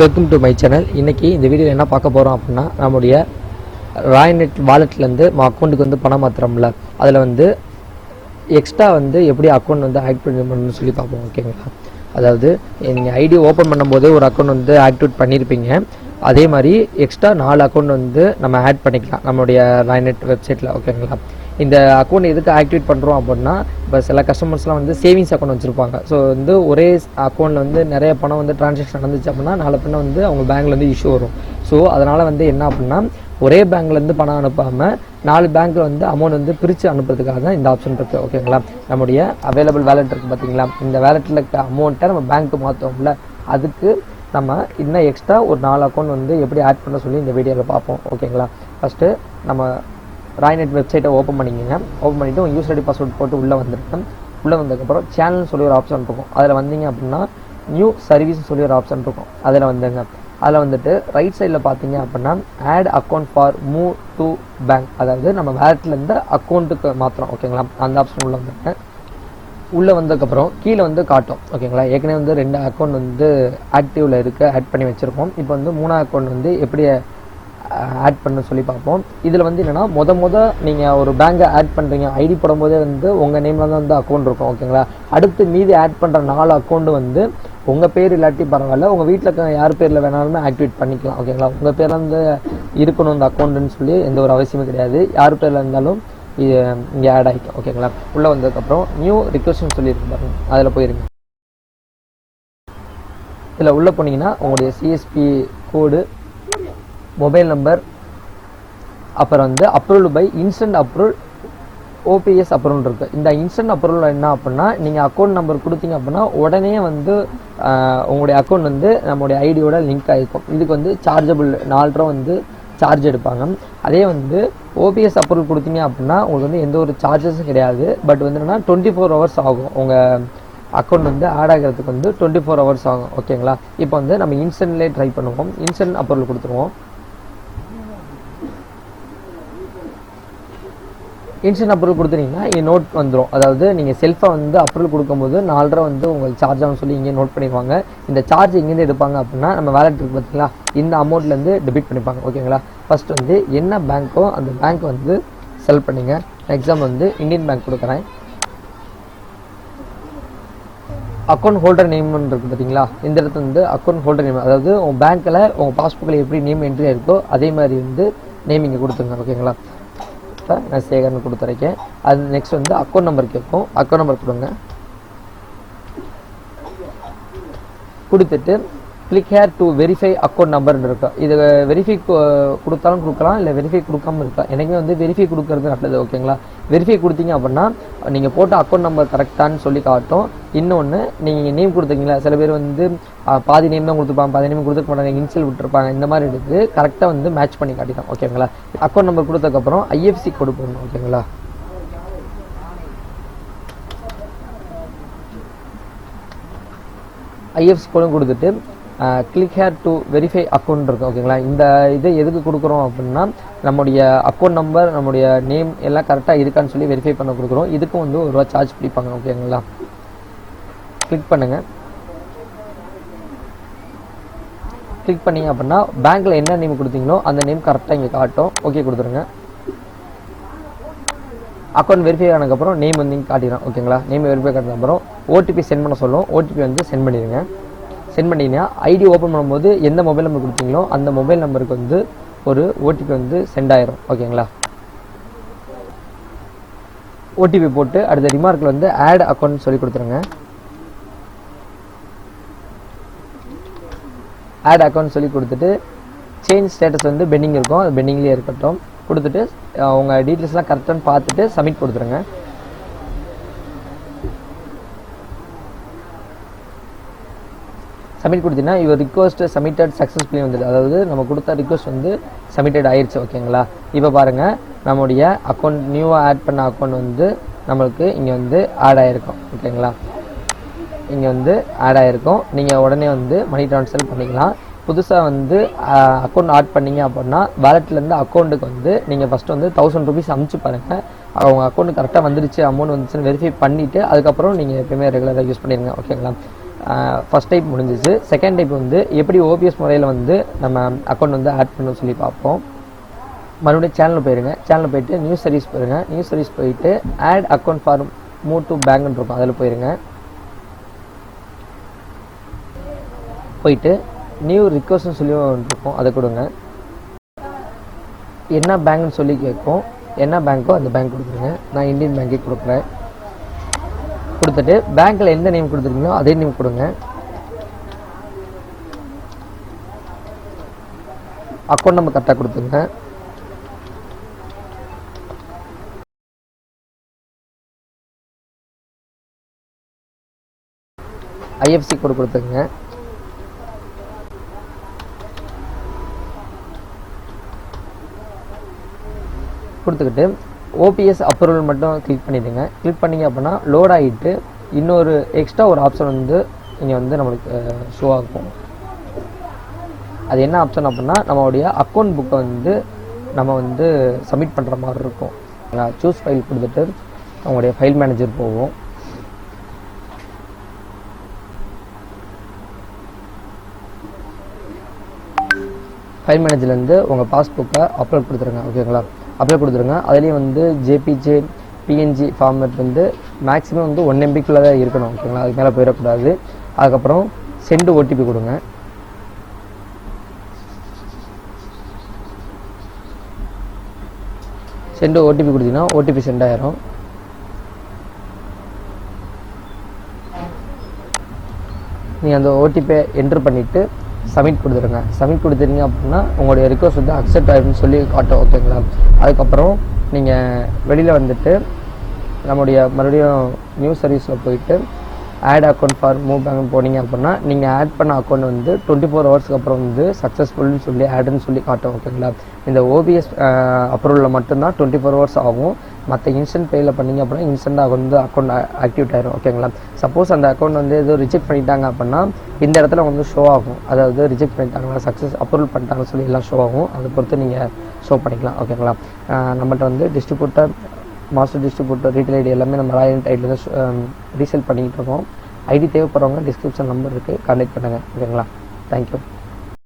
Welcome to my channel. இன்றைக்கி இந்த வீடியோவில் என்ன பார்க்க போகிறோம் அப்படின்னா, நம்முடைய ராய்நெட் வாலெட்லேருந்து நம்ம அக்கௌண்ட்டுக்கு வந்து பணம் மாத்திரம்ல, அதில் வந்து எக்ஸ்ட்ரா வந்து எப்படி அக்கௌண்ட் வந்து ஆக்டிவேட் பண்ணணும்னு சொல்லி பார்ப்போம். ஓகேங்களா? அதாவது நீங்கள் ஐடி ஓப்பன் பண்ணும்போதே ஒரு அக்கௌண்ட் வந்து ஆக்டிவேட் பண்ணியிருப்பீங்க. அதே மாதிரி எக்ஸ்ட்ரா 4 அக்கௌண்ட் வந்து நம்ம ஆட் பண்ணிக்கலாம் நம்மளுடைய ராய்நெட் வெப்சைட்டில். ஓகேங்களா? இந்த அக்கௌண்ட் எதுக்கு ஆக்டிவேட் பண்ணுறோம் அப்படின்னா, இப்போ சில கஸ்டமர்ஸ்லாம் வந்து சேவிங்ஸ் அக்கௌண்ட் வச்சுருப்பாங்க. ஸோ வந்து ஒரே அக்கௌண்ட்டில் வந்து நிறைய பணம் வந்து ட்ரான்சாக்ஷன் நடந்துச்சு அப்படின்னா நாளை பின்ன வந்து அவங்க பேங்க்லேருந்து இஷ்யூ வரும். ஸோ அதனால் வந்து என்ன அப்படின்னா, ஒரே பேங்க்லேருந்து பணம் அனுப்பாமல் 4 பேங்க்கில் வந்து அமௌண்ட் வந்து பிரித்து அனுப்புறதுக்காக தான் இந்த ஆப்ஷன் இருக்குது. ஓகேங்களா? நம்முடைய அவைலபிள் வேலெட் இருக்குது பார்த்தீங்களா, இந்த வேலெட்டில் இருக்க அமௌண்ட்டை நம்ம பேங்க்கு மாற்றோம்ல, அதுக்கு நம்ம இன்னும் எக்ஸ்ட்ரா ஒரு 4 அக்கௌண்ட் வந்து எப்படி ஆட் பண்ண சொல்லி இந்த வீடியோவில் பார்ப்போம். ஓகேங்களா? ஃபஸ்ட்டு நம்ம ராய்நெட் வெப்சைட்டை ஓப்பன் பண்ணிக்கோங்க. ஓப்பன் பண்ணிவிட்டு உங்கள் யூசர் ஐடி பாஸ்வேர்ட் போட்டு உள்ளே வந்துருக்கேன். உள்ளே வந்ததுக்கப்புறம் சேனல்னு சொல்லி ஒரு ஆப்ஷன் இருக்கும். அதில் வந்தீங்க அப்படின்னா நியூ சர்வீஸ்னு சொல்லி ஒரு ஆப்ஷன் இருக்கும். அதில் வந்துங்க. அதில் வந்துட்டு ரைட் சைடில் பார்த்தீங்க அப்படின்னா add account for move to bank, அதாவது நம்ம வேலெட்லேருந்து அக்கௌண்ட்டுக்கு மாத்திரம். ஓகேங்களா? அந்த ஆப்ஷன் உள்ளே வந்துருக்கேன். உள்ளே வந்ததுக்கப்புறம் கீழே வந்து காட்டும். ஓகேங்களா? ஏற்கனவே வந்து 2 அக்கௌண்ட் வந்து ஆக்டிவில் இருக்குது, ஆட் பண்ணி வச்சுருக்கோம். இப்போ வந்து 3ஆவது அக்கௌண்ட் வந்து எப்படி ஆட் பண்ண சொல்லி பார்ப்போம். இதில் வந்து என்னென்னா, நீங்கள் ஒரு பேங்கை ஆட் பண்ணுறீங்க, ஐடி போடும்போதே வந்து உங்கள் நேமில் தான் வந்து அக்கௌண்ட் இருக்கும். ஓகேங்களா? அடுத்து மீதி ஆட் பண்ணுற 4 அக்கௌண்ட் வந்து உங்கள் பேர் இல்லாட்டி பரவாயில்ல, உங்கள் வீட்டில் இருக்க யார் பேரில் வேணாலுமே ஆக்டிவேட் பண்ணிக்கலாம். ஓகேங்களா? உங்கள் பேரில் வந்து இருக்கணும் இந்த அக்கௌண்ட்டுன்னு சொல்லி எந்த ஒரு அவசியமும் கிடையாது. யார் பேரில் இருந்தாலும் இங்கே ஆட் ஆகிக்கும். ஓகேங்களா? உள்ளே வந்ததுக்கப்புறம் நியூ ரிக்வெஸ்ட்னு சொல்லியிருக்கு பாருங்க, அதில் போயிருங்க. இதில் உள்ளே போனீங்கன்னா உங்களுடைய சிஎஸ்பி கோடு, மொபைல் நம்பர், அப்புறம் வந்து approval by instant approval, OPS approval இருக்குது. இந்த இன்ஸ்டன்ட் அப்ரூவல் என்ன அப்படின்னா, நீங்கள் அக்கௌண்ட் நம்பர் கொடுத்தீங்க அப்படின்னா உடனே வந்து உங்களுடைய அக்கௌண்ட் வந்து நம்மளுடைய ஐடியோட லிங்க் ஆகிருக்கும். இதுக்கு வந்து சார்ஜபிள் 4 ரூபா வந்து சார்ஜ் எடுப்பாங்க. அதே வந்து ஓபிஎஸ் அப்ரூவல் கொடுத்தீங்க அப்படின்னா உங்களுக்கு வந்து எந்த ஒரு சார்ஜஸும் கிடையாது. பட் வந்து என்னென்னா 24 ஹவர்ஸ் ஆகும். உங்கள் அக்கௌண்ட் வந்து ஆட் ஆகிறதுக்கு வந்து 24 ஹவர்ஸ் ஆகும். ஓகேங்களா? இப்போ வந்து நம்ம இன்ஸ்டன்ட்லேயே ட்ரை பண்ணுவோம். இன்ஸ்டன்ட் அப்ரூவல் கொடுத்துருவோம். இன்ஸ்டன்ட் அப்ரூவல் கொடுத்துட்டீங்கன்னா இங்கே நோட் வந்துடும். அதாவது நீங்கள் செல்ஃபாக வந்து அப்ரூவல் கொடுக்கும்போது 4 ரூபா வந்து உங்களுக்கு சார்ஜ் ஆகும் சொல்லி இங்கே நோட் பண்ணிடுவாங்க. இந்த சார்ஜ் எங்கேருந்து எடுப்பாங்க அப்படின்னா, நம்ம வேலெட் இருக்குது பார்த்தீங்களா, இந்த அமௌண்ட்லேருந்து டெபிட் பண்ணிப்பாங்க. ஓகேங்களா? ஃபஸ்ட் வந்து என்ன பேங்க்கோ அந்த பேங்க் வந்து செலக்ட் பண்ணிங்க. எக்ஸாம்பிள் வந்து இந்தியன் பேங்க் கொடுக்குறேன். அக்கௌண்ட் ஹோல்டர் நேம்னு இருக்குது பார்த்தீங்களா, இந்த இடத்துல வந்து அக்கௌண்ட் ஹோல்டர் நேம், அதாவது உங்கள் பேங்க்கில் உங்கள் பாஸ்புக்கில் எப்படி நேம் என்ட்ரி ஆகிருக்கோ அதே மாதிரி வந்து நேம் இங்கே கொடுத்துருங்க. ஓகேங்களா? நான் சேகர்னு கொடுத்துருக்கேன். அது நெக்ஸ்ட் வந்து அக்கௌண்ட் நம்பர் கேட்கும். அக்கௌண்ட் நம்பர் கொடுங்க. கொடுத்துட்டு click here to verify account நம்பர்னு இருக்கும். இது வெரிஃபை கொடுத்தாலும் கொடுக்கலாம், இல்லை வெரிஃபை கொடுக்காமல் இருக்கலாம். எனக்கு வந்து வெரிஃபை கொடுக்கறது நல்லது. ஓகேங்களா? வெரிஃபை கொடுத்தீங்க அப்படின்னா நீங்கள் போட்ட அக்கௌண்ட் நம்பர் கரெக்டானு சொல்லி காட்டும். இன்னொன்று, நீங்கள் நேம் கொடுத்தீங்களா, சில பேர் வந்து பாதி நேம் தான் கொடுத்துருப்பாங்க, பாதி நேம் கொடுத்துருக்க மாட்டாங்க, இன்சியல் விட்டுருப்பாங்க. இந்த மாதிரி எடுத்து கரெக்டாக வந்து மேட்ச் பண்ணி காட்டிடும். ஓகேங்களா? அக்கௌண்ட் நம்பர் கொடுத்ததுக்கப்புறம் ஐஎஃப்சி கோடு போடணும். ஓகேங்களா? ஐஎஃப்சி கோடும் கொடுத்துட்டு click here to verify account இருக்கும். ஓகேங்களா? இந்த இது எதுக்கு கொடுக்குறோம் அப்படின்னா, நம்முடைய அக்கௌண்ட் நம்பர், நம்முடைய நேம் எல்லாம் கரெக்டாக இருக்கான்னு சொல்லி வெரிஃபை பண்ண கொடுக்குறோம். இதுக்கும் வந்து 1 ரூபா சார்ஜ் பிடிப்பாங்க. ஓகேங்களா? கிளிக் பண்ணுங்கள். கிளிக் பண்ணிங்க அப்படின்னா பேங்க்கில் என்ன நேம் கொடுத்தீங்களோ அந்த நேம் கரெக்டாக இங்கே காட்டும். ஓகே கொடுத்துருங்க. அக்கௌண்ட் வெரிஃபை ஆனதுக்கப்புறம் நேம் வந்து இங்கே காட்டிடும். ஓகேங்களா? நேம் வெரிஃபை ஆனதுக்கப்புறம் ஓடிபி சென்ட் பண்ண சொல்லும். ஓடிபி வந்து சென்ட் பண்ணிடுங்க. சென்ட் பண்ணிங்கன்னா ஐடி ஓப்பன் பண்ணும்போது எந்த மொபைல் நம்பர் கொடுத்தீங்களோ அந்த மொபைல் நம்பருக்கு வந்து ஒரு ஓடிபி வந்து சென்ட் ஆயிரும். ஓகேங்களா? ஓடிபி போட்டு அடுத்த ரிமார்க்கில் வந்து ஆட் அக்கௌண்ட் சொல்லி கொடுத்துருங்க. ஆட் அக்கௌண்ட் சொல்லி கொடுத்துட்டு சேஞ்ச் ஸ்டேட்டஸ் வந்து பெண்டிங் இருக்கும், அது பெண்டிங்லேயே இருக்கட்டும். கொடுத்துட்டு உங்கள் டீட்டெயில்ஸ்லாம் கரெக்டானு பார்த்துட்டு சப்மிட் கொடுத்துருங்க. சப்மிட் கொடுத்தீங்கன்னா இவர் ரிக்வஸ்ட் சப்மிட்டட் சக்ஸஸ்ஃபுல்லி வந்துடுது. அதாவது நம்ம கொடுத்த ரிக்வஸ்ட் வந்து சப்மிட்டட் ஆயிடுச்சு. ஓகேங்களா? இப்போ பாருங்கள், நம்முடைய அக்கௌண்ட் நியூவாக ஆட் பண்ண அக்கௌண்ட் வந்து நம்மளுக்கு இங்கே வந்து ஆட் ஆகிருக்கும். ஓகேங்களா? இங்கே வந்து ஆட் ஆகிருக்கும். நீங்கள் உடனே வந்து மணி ட்ரான்ஸ்ஃபர் பண்ணிக்கலாம். புதுசாக வந்து அக்கௌண்ட் ஆட் பண்ணிங்க அப்படின்னா வேலெட்லேருந்து அக்கௌண்ட்டுக்கு வந்து நீங்கள் ஃபஸ்ட்டு வந்து 1000 ரூபீஸ் அனுப்பிச்சு பாருங்கள். அவங்க அக்கௌண்ட் கரெக்டாக வந்துருச்சு, அமௌண்ட் வந்துச்சுன்னு வெரிஃபை பண்ணிவிட்டு அதுக்கப்புறம் நீங்கள் எப்பயுமே ரெகுலராக யூஸ் பண்ணிடுங்க. ஓகேங்களா? ஃபஸ்ட் டைப் முடிஞ்சிச்சு. செகண்ட் டைப் வந்து எப்படி ஓபிஎஸ் முறையில் வந்து நம்ம அக்கௌண்ட் வந்து ஆட் பண்ணணும்னு சொல்லி பார்ப்போம். மறுபடியும் சேனலில் போயிருங்க. சேனலில் போயிட்டு நியூஸ் சர்வீஸ் போயிருங்க. நியூஸ் சர்வீஸ் போயிட்டு add account for move to பேங்க்னு இருக்கும், அதில் போயிருங்க. போயிட்டு நியூ ரிக்வஸ்ட்னு சொல்லி ஒன்று இருக்கும், அதை கொடுங்க. என்ன பேங்க்னு சொல்லி கேட்கும். என்ன பேங்க்கோ அந்த பேங்க் கொடுத்துருங்க. நான் இந்தியன் பேங்கே கொடுக்குறேன். கொடுத்துட்டு பேங்க்கில் எந்த நேம் கொடுத்துருக்கீங்களோ அதே நேம் கொடுங்க. அக்கௌண்ட் நம்பர் கரெக்டாக கொடுத்துருங்க. ஐஎஃப்சி கோடு கொடுத்துருங்க. கொடுத்துக்கிட்டு ஓபிஎஸ் அப்ரூவல் மட்டும் கிளிக் பண்ணிடுங்க. கிளிக் பண்ணிங்க அப்படின்னா லோட் ஆகிட்டு இன்னொரு எக்ஸ்ட்ரா ஒரு ஆப்ஷன் வந்து இங்கே வந்து நம்மளுக்கு ஷோ ஆகும். அது என்ன ஆப்ஷன் அப்படின்னா நம்மளுடைய அக்கௌண்ட் புக்கை வந்து நம்ம வந்து சப்மிட் பண்ணுற மாதிரி இருக்கும். சூஸ் ஃபைல் கொடுத்துட்டு அவங்களுடைய ஃபைல் மேனேஜர் போவோம். ஃபைல் மேனேஜர்லேருந்து உங்கள் பாஸ்புக்கை அப்லோட் கொடுத்துருங்க. ஓகேங்களா, அப்லோட் கொடுத்துருங்க. அதுலேயும் வந்து ஜேபிஜே பிஎன்ஜி ஃபார்மேட் வந்து மேக்ஸிமம் வந்து 1 MB தான் இருக்கணும். ஓகேங்களா, அதுக்கு மேலே போயிடக்கூடாது. அதுக்கப்புறம் சென்டு ஓடிபி கொடுங்க. சென்டு ஓடிபி கொடுத்தீங்கன்னா ஓடிபி சென்ட் ஆயிரும். நீங்கள் அந்த ஓடிபியை என்ட்ரு பண்ணிவிட்டு சப்மிட் கொடுத்துருங்க. சப்மிட் கொடுத்துருங்க அப்படின்னா உங்களுடைய ரிக்வஸ்ட் வந்து அக்செப்ட் ஆகிடும்னு சொல்லி காட்டும். ஓகேங்களா, அதுக்கப்புறம் நீங்கள் வெளியில் வந்துட்டு நம்முடைய மறுபடியும் நியூஸ் சர்வீஸில் போயிட்டு add account for move bank போனீங்க அப்படின்னா நீங்கள் ஆட் பண்ண அக்கௌண்ட் வந்து 24 ஹவர்ஸ்க்கு அப்புறம் வந்து சக்ஸஸ்ஃபுல்னு சொல்லி ஆடுன்னு சொல்லி காட்டும். ஓகேங்களா, இந்த ஓபிஎஸ் அப்ரூவலில் மட்டும்தான் 24 ஹவர்ஸ் ஆகும். மற்ற இன்ஸ்டன்ட் பேயில் பண்ணிங்க அப்படின்னா இன்ஸ்டண்ட்டாக வந்து அக்கௌண்ட் ஆக்டிவேட் ஆயிரும். ஓகேங்களா, சப்போஸ் அந்த அக்கௌண்ட் வந்து எதுவும் ரிஜெக்ட் பண்ணிட்டாங்க அப்படின்னா இந்த இடத்துல வந்து ஷோ ஆகும். அதாவது ரிஜெக்ட் பண்ணிட்டாங்களா சக்ஸஸ் அப்ரூவல் பண்ணிட்டாங்கன்னு சொல்லி எல்லாம் ஷோ ஆகும். அதை பொறுத்து நீங்கள் ஷோ பண்ணிக்கலாம். ஓகேங்களா, நம்மகிட்ட வந்து distributor, master distributor, retail ID எல்லாமே நம்ம ராயல் ஐடியில் தான் ரீசேல் பண்ணிக்கிட்டு இருக்கோம். ஐடி தேவைப்படுறவங்க டிஸ்கிரிப்ஷன் நம்பர் இருக்குது, கான்டாக்ட் பண்ணுங்கள். ஓகேங்களா, தேங்க்யூ.